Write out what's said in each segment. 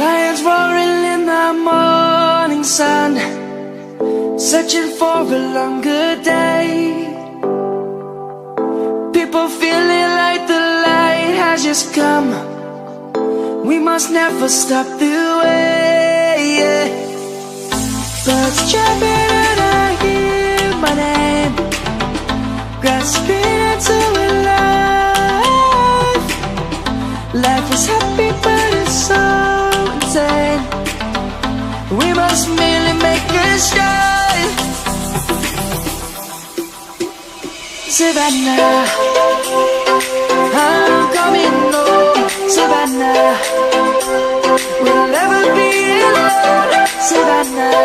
Lions roaring in the morning sun, searching for a longer day. People feeling like the light has just come. We must never stop the way. Birds chirping and I hear my name, grasping into a life. Life is happy but it's so insane. We must merely make a start. Savannah, I'm coming home. Savannah, we'll never be alone. Savannah,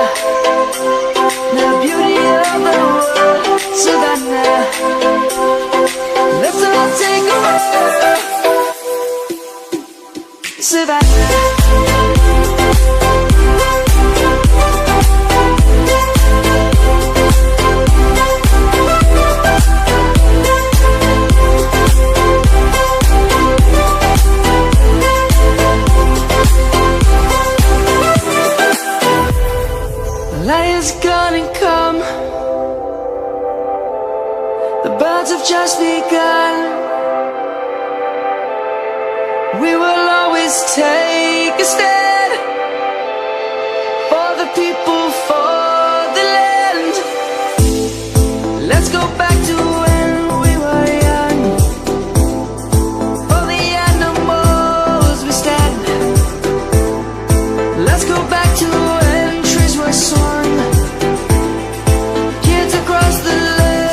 the beauty of the world. Savannah, let's all take a walk. Savannah. Lion's gonna come. The birds have just begun. We will always take a stand for the people, for the land. Let's go back to when we were young. For the animals we stand. Let's go back to when trees were swung, kids across the land.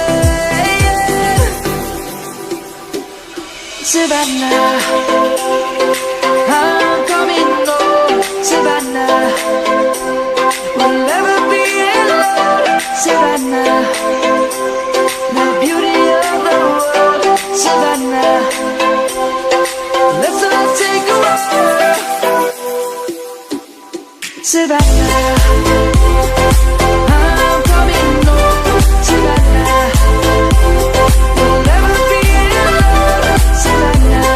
Savannah, I'm coming home. Savannah, we'll never be alone. Savannah, the beauty of the world. Savannah, let's all take a walk. Savannah, I'm coming home. Savannah, we'll never be alone. Savannah,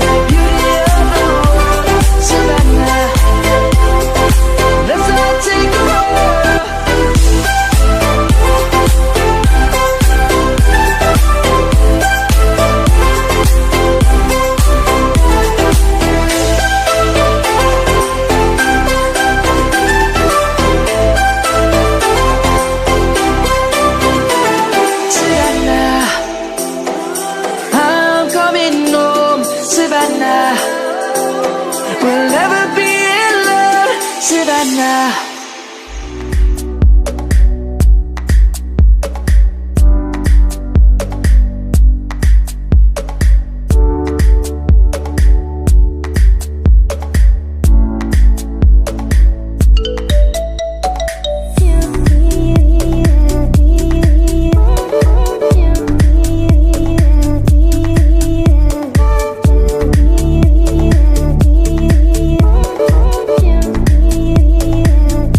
the beauty of the world. Savannah, let's all take a walk. Savannah, I'm coming home. Savannah, we'll never be alone. Savannah. Yeah.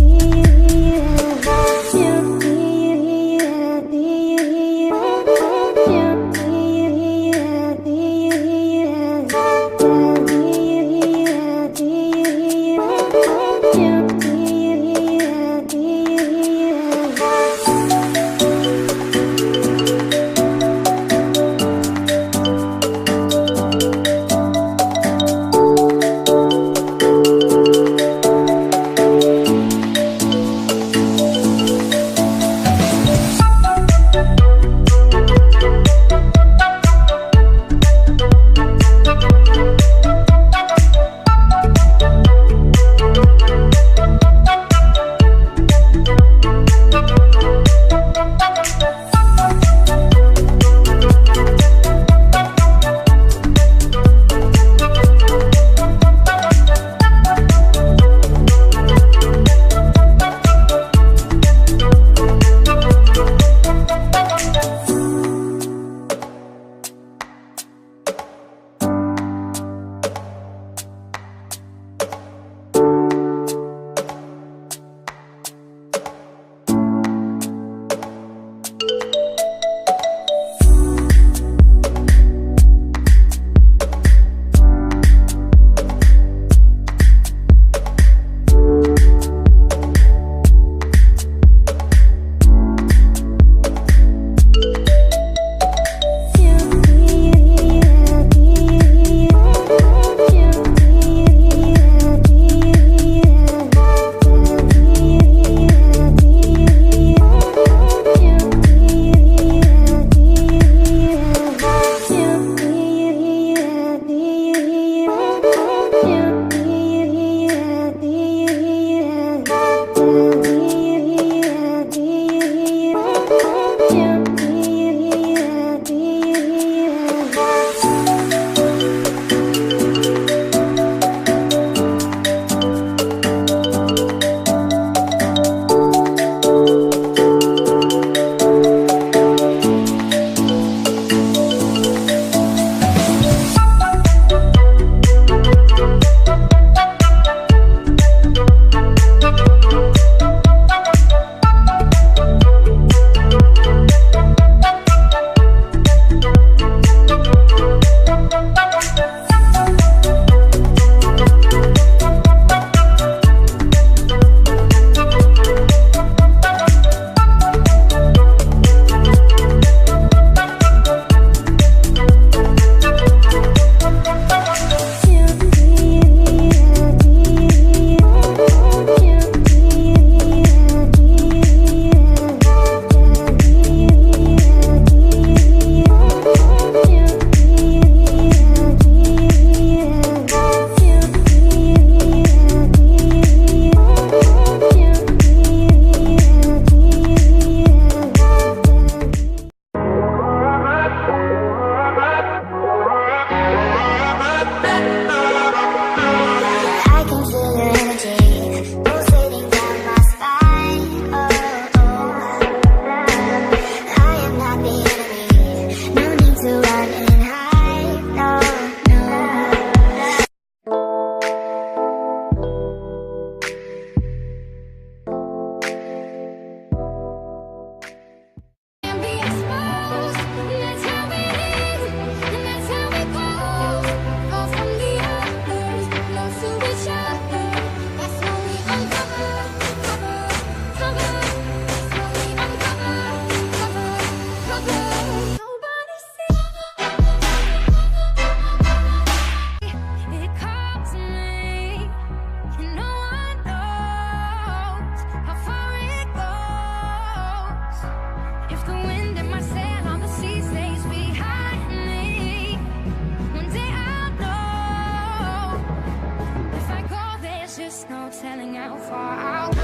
telling how far I'll go.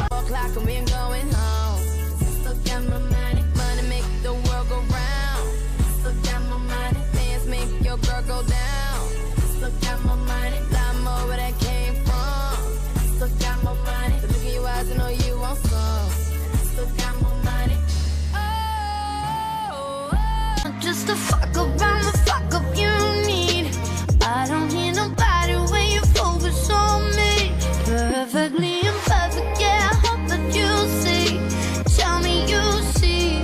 4 o'clock and we're going home. Still got my money, money make the world go round. Still got my money, dance make your girl go down. Still got my money, lot more where that came from. Still got my money, look in your eyes, I know you want some. Still got my money. Just to fuck around the fuck up you need. I don't need nobody when you focus on me. Perfectly imperfect, yeah, I hope that you see. Tell me you see.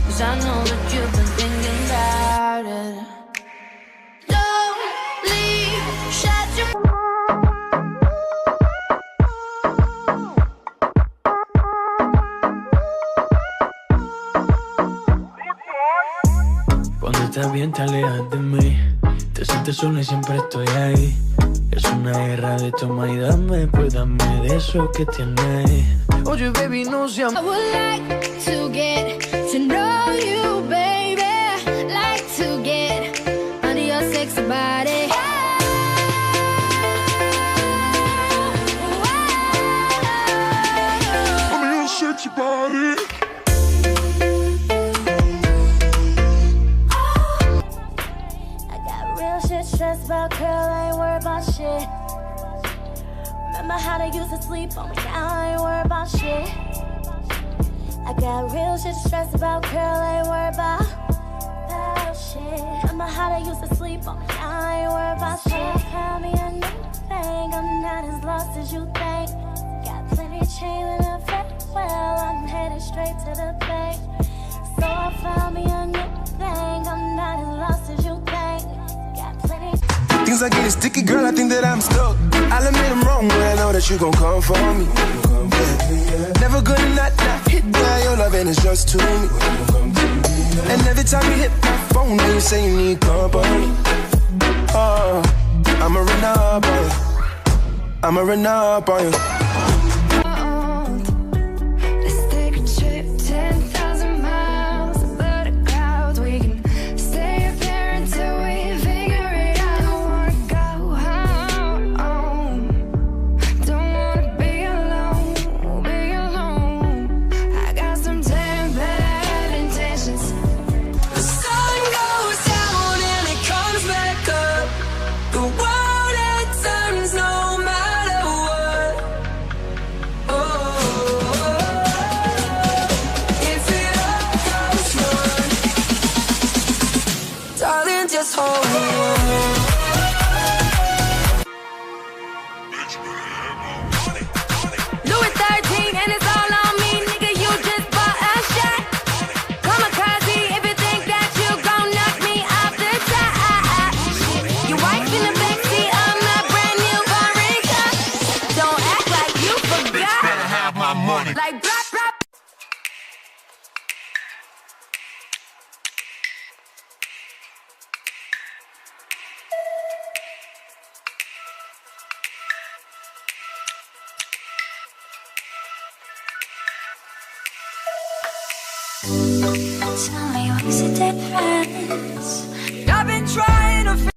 'Cause I know that you've been thinking about it. Don't leave, shut your Cuando estás bien te alejas de mí. Te sientes sola y siempre estoy ahí. Es una guerra de toma y dame, pues dame de eso que tienes. Oye, baby, no seas... I would like to get to know you, baby. Like to get under your sexy body. Under your sexy body. I got real shit stressed about, girl, I ain't worried about shit. Remember how they used to sleep on me, now I ain't worried about shit. I got real shit stressed about, girl, I ain't worried about shit. Remember how they used to sleep on me, now I ain't worried about shit. Found me a new thing, I'm not as lost as you think. Got plenty chain in the fact, well, I'm headed straight to the bank. So I found me a new thing, I'm not as lost as you think. Got plenty. Things are getting sticky, girl, I think that I'm stuck. I'll admit I'm wrong, but I know that you gon' come for me. Never gonna not hit that, your loving is just to me. And every time you hit my phone, then you say you need company. Oh, I'ma run up on you. I'ma run up on you. Let's take a trip 10,000 miles above the clouds. We can stay up here until we figure it out. Don't wanna go home. Don't wanna be alone, be alone. I got some damn bad intentions. The sun goes down and it comes back up. The world it turns no matter what. Oh, if it all goes wrong, darling, just hold on. Louis 13 and it's all on me, nigga. You just bought a shot. Kamikaze if you think that you gon' knock me off the top. Your wife in the backseat of my brand new foreign car. Don't act like you forgot. Better have my money. Like drop, drop. Tell me what is it that